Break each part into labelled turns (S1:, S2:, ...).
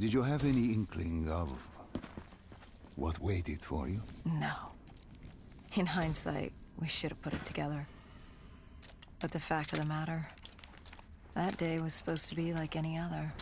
S1: Did you have any inkling of what waited for you?
S2: No. In hindsight, we should have put it together. But the fact of the matter, that day was supposed to be like any other.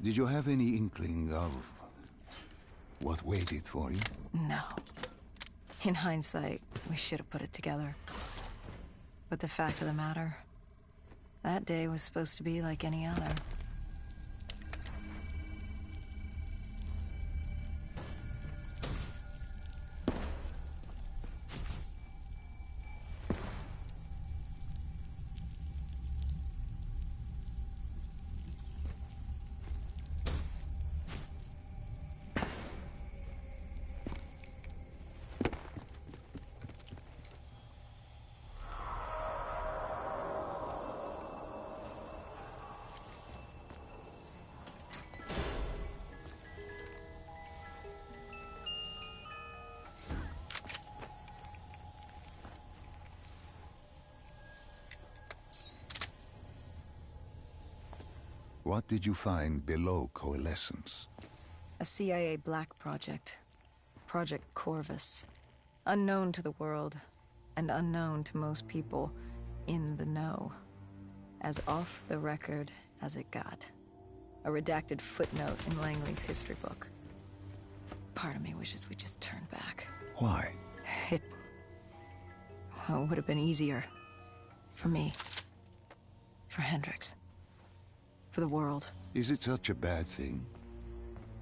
S1: Did you have any inkling of what waited for you?
S2: No. In hindsight, we should have put it together. But the fact of the matter, that day was supposed to be like any other.
S1: What did you find below Coalescence?
S2: A CIA black project. Project Corvus. Unknown to the world, and unknown to most people in the know. As off the record as it got. A redacted footnote in Langley's history book. Part of me wishes we just turned back.
S1: Why?
S2: It would have been easier. For me. For Hendricks. For the world.
S1: Is it such a bad thing?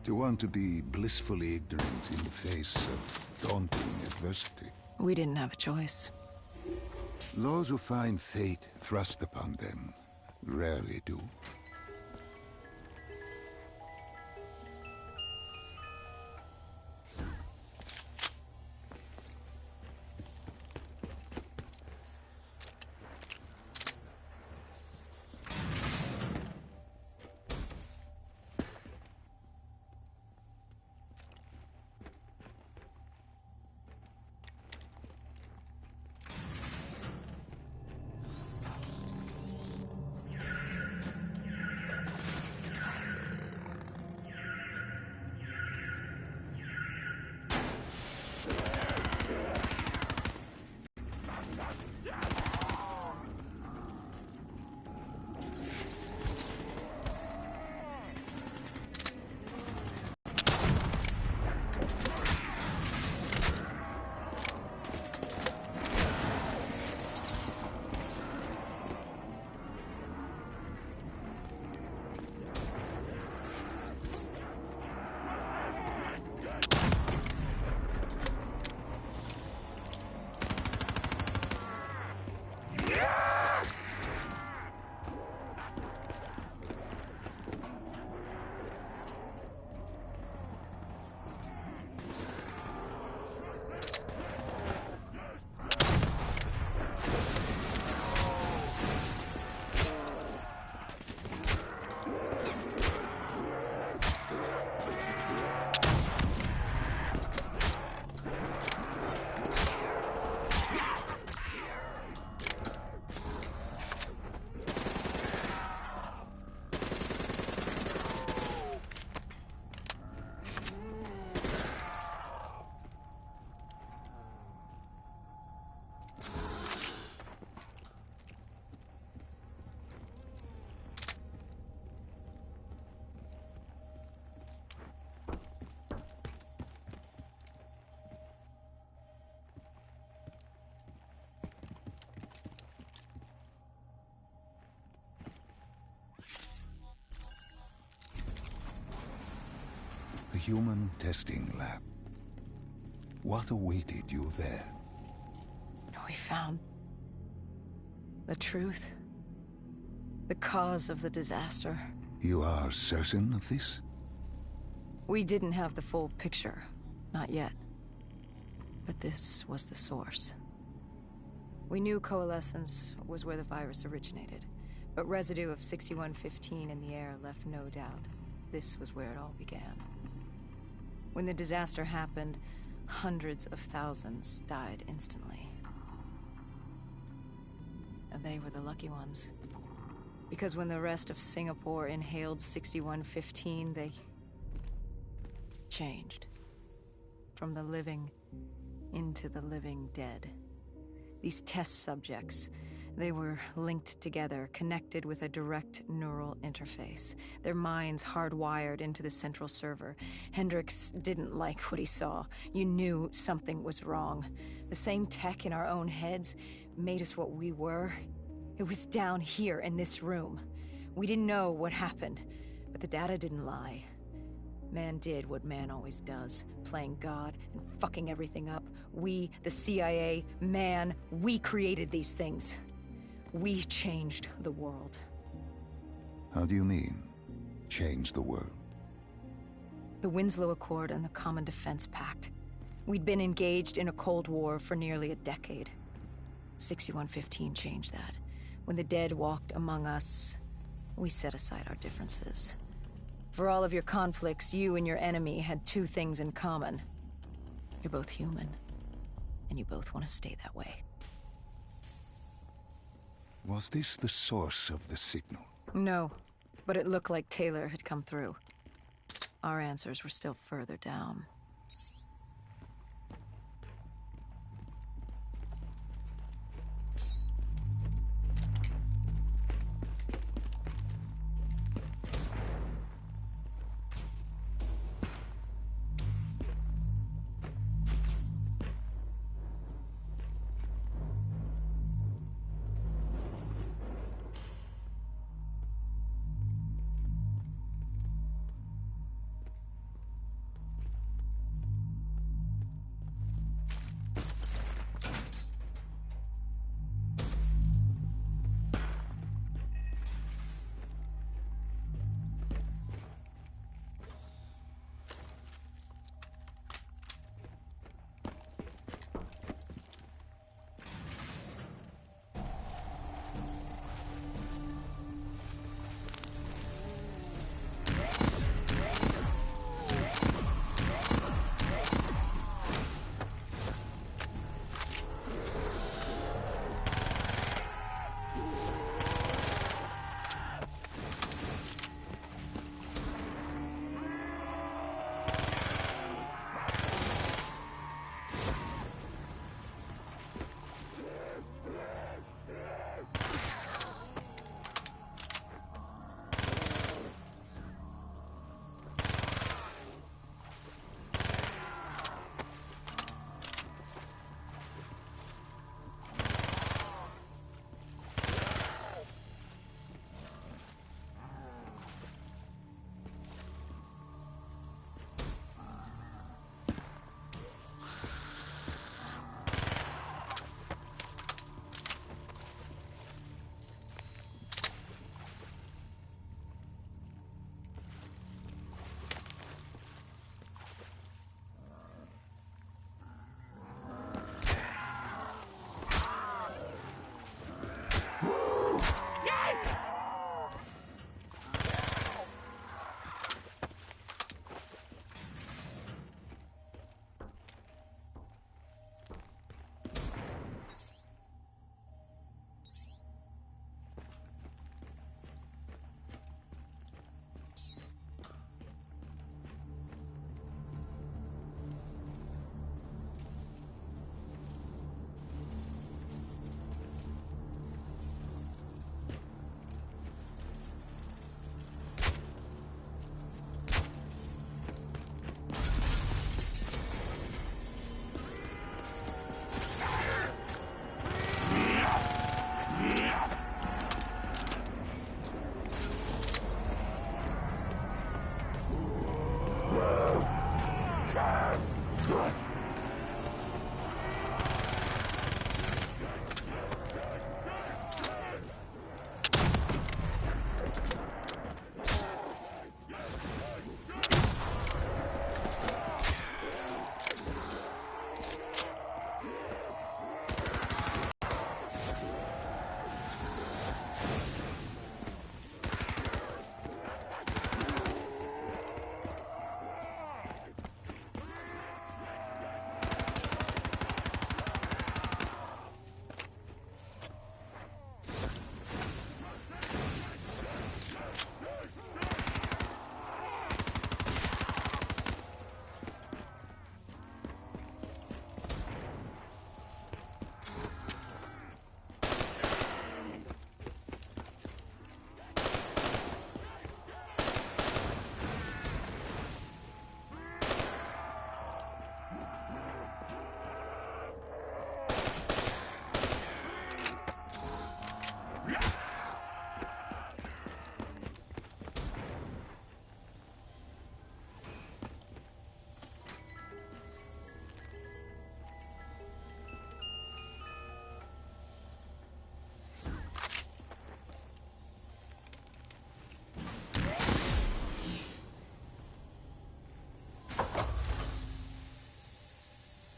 S1: To want to be blissfully ignorant in the face of daunting adversity?
S2: We didn't have a choice.
S1: Those who find fate thrust upon them rarely do. The human testing lab. What awaited you there?
S2: We found the truth. The cause of the disaster.
S1: You are certain of this?
S2: We didn't have the full picture. Not yet. But this was the source. We knew coalescence was where the virus originated, but residue of 6115 in the air left no doubt. This was where it all began. When the disaster happened, hundreds of thousands died instantly. And they were the lucky ones. Because when the rest of Singapore inhaled 6115, they changed. From the living into the living dead. These test subjects, they were linked together, connected with a direct neural interface. Their minds hardwired into the central server. Hendricks didn't like what he saw. You knew something was wrong. The same tech in our own heads made us what we were. It was down here in this room. We didn't know what happened, but the data didn't lie. Man did what man always does, playing God and fucking everything up. We, the CIA, man, we created these things. We changed the world.
S1: How do you mean, change the world?
S2: The Winslow Accord and the Common Defense Pact. We'd been engaged in a Cold War for nearly a decade. 6115 changed that. When the dead walked among us, we set aside our differences. For all of your conflicts, you and your enemy had two things in common. You're both human, and you both want to stay that way.
S1: Was this the source of the signal?
S2: No, but it looked like Taylor had come through. Our answers were still further down.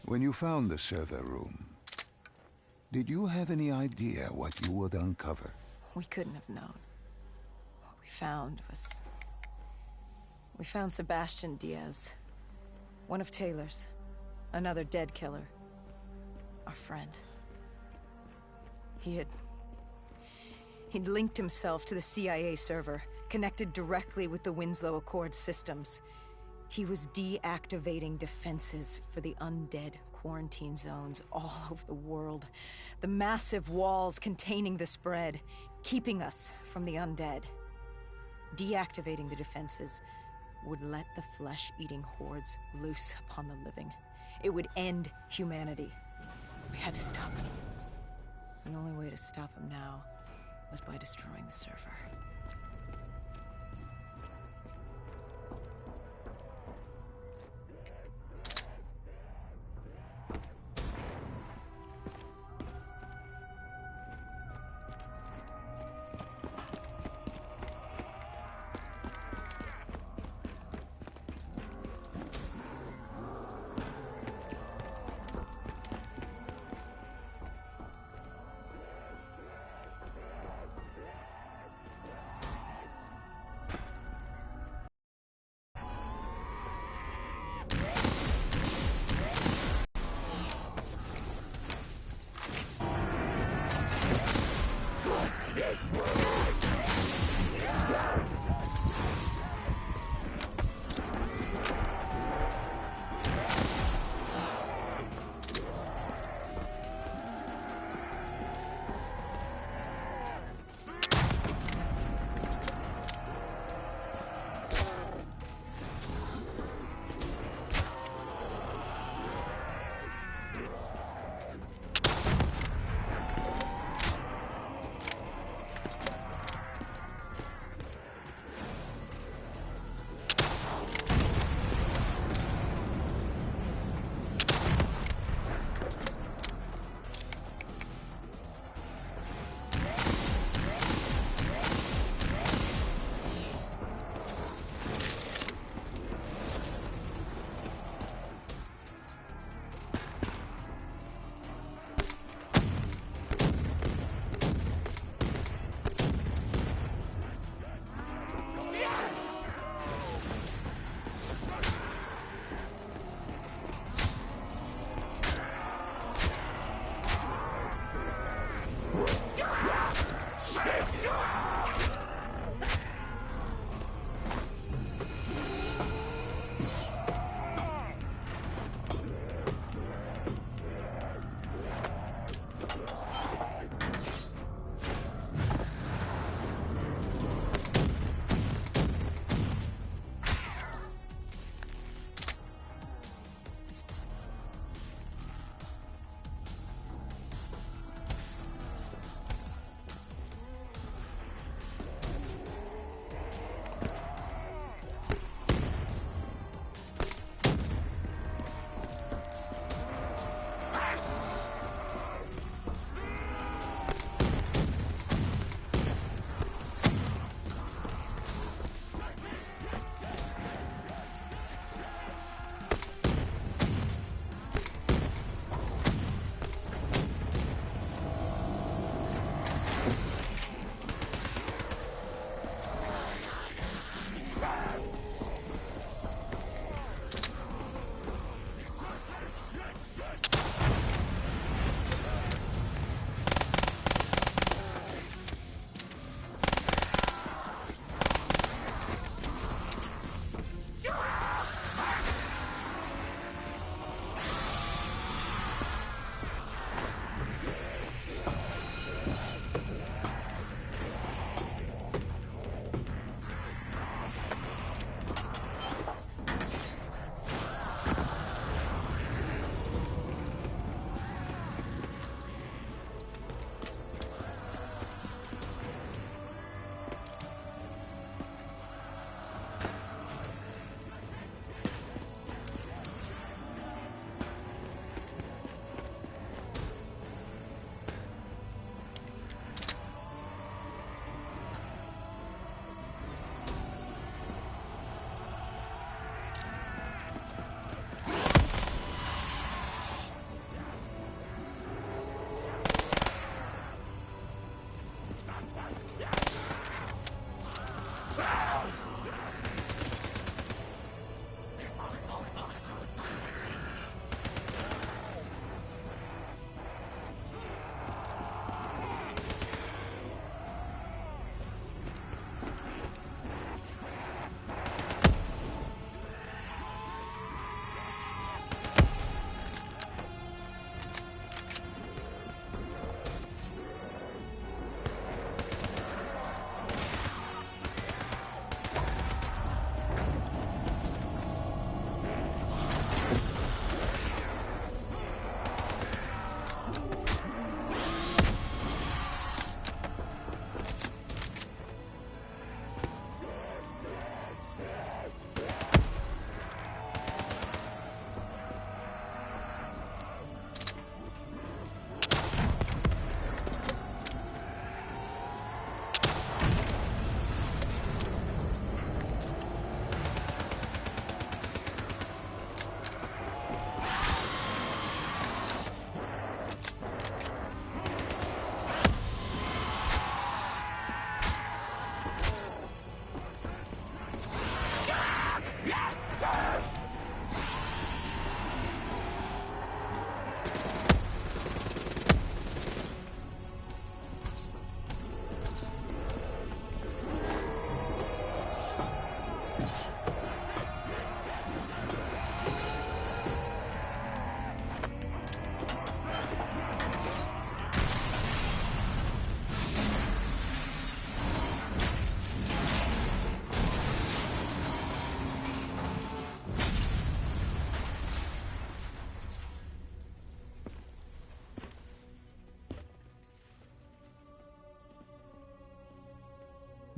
S1: When you found the server room, did you have any idea what you would uncover?
S2: We couldn't have known. What we found was... We found Sebastian Diaz. One of Taylor's. Another dead killer. Our friend. He'd linked himself to the CIA server, connected directly with the Winslow Accord systems. He was deactivating defenses for the undead quarantine zones all over the world. The massive walls containing the spread, keeping us from the undead. Deactivating the defenses would let the flesh-eating hordes loose upon the living. It would end humanity. We had to stop him. The only way to stop him now was by destroying the server.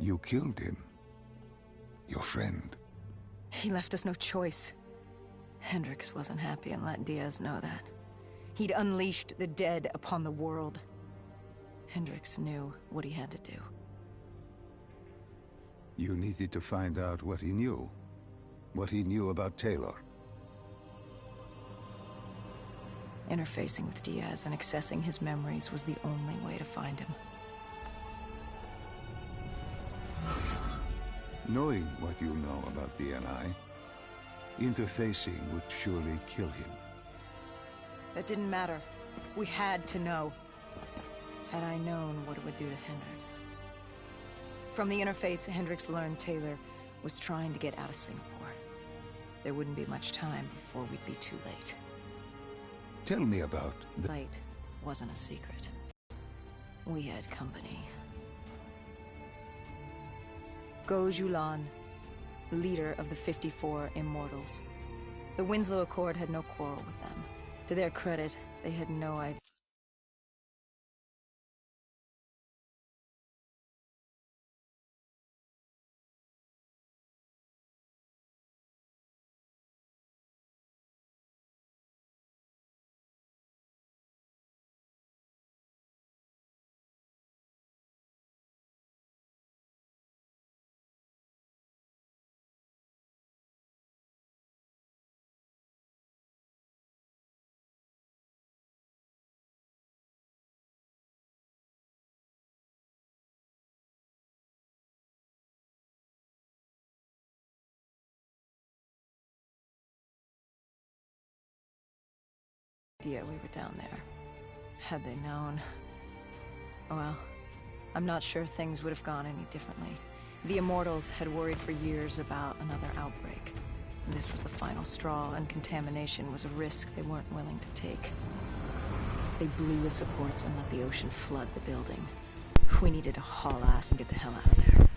S1: You killed him. Your friend.
S2: He left us no choice. Hendricks wasn't happy and let Diaz know that. He'd unleashed the dead upon the world. Hendricks knew what he had to do.
S1: You needed to find out what he knew. What he knew about Taylor.
S2: Interfacing with Diaz and accessing his memories was the only way to find him.
S1: Knowing what you know about DNI, interfacing would surely kill him.
S2: That didn't matter. We had to know. Had I known what it would do to Hendricks. From the interface, Hendricks learned Taylor was trying to get out of Singapore. There wouldn't be much time before we'd be too late.
S1: Tell me about the...
S2: Late wasn't a secret. We had company. Go Julan, leader of the 54 Immortals. The Winslow Accord had no quarrel with them. To their credit, they had no idea. We were down there. Had they known... Well, I'm not sure things would have gone any differently. The Immortals had worried for years about another outbreak. This was the final straw, and contamination was a risk they weren't willing to take. They blew the supports and let the ocean flood the building. We needed to haul ass and get the hell out of there.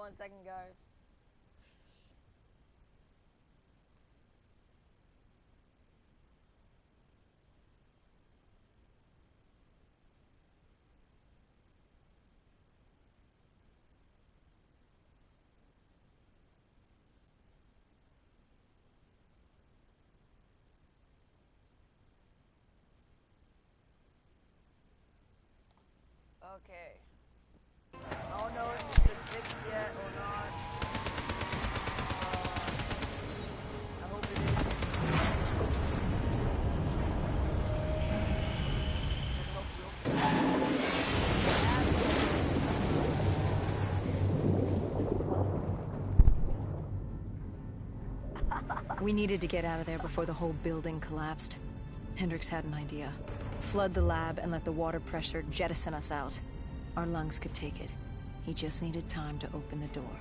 S3: 1 second, guys. Okay. I don't know if it's been fixed yet or not. I hope it is.
S2: We needed to get out of there before the whole building collapsed. Hendricks had an idea. Flood the lab and let the water pressure jettison us out. Our lungs could take it. He just needed time to open the door.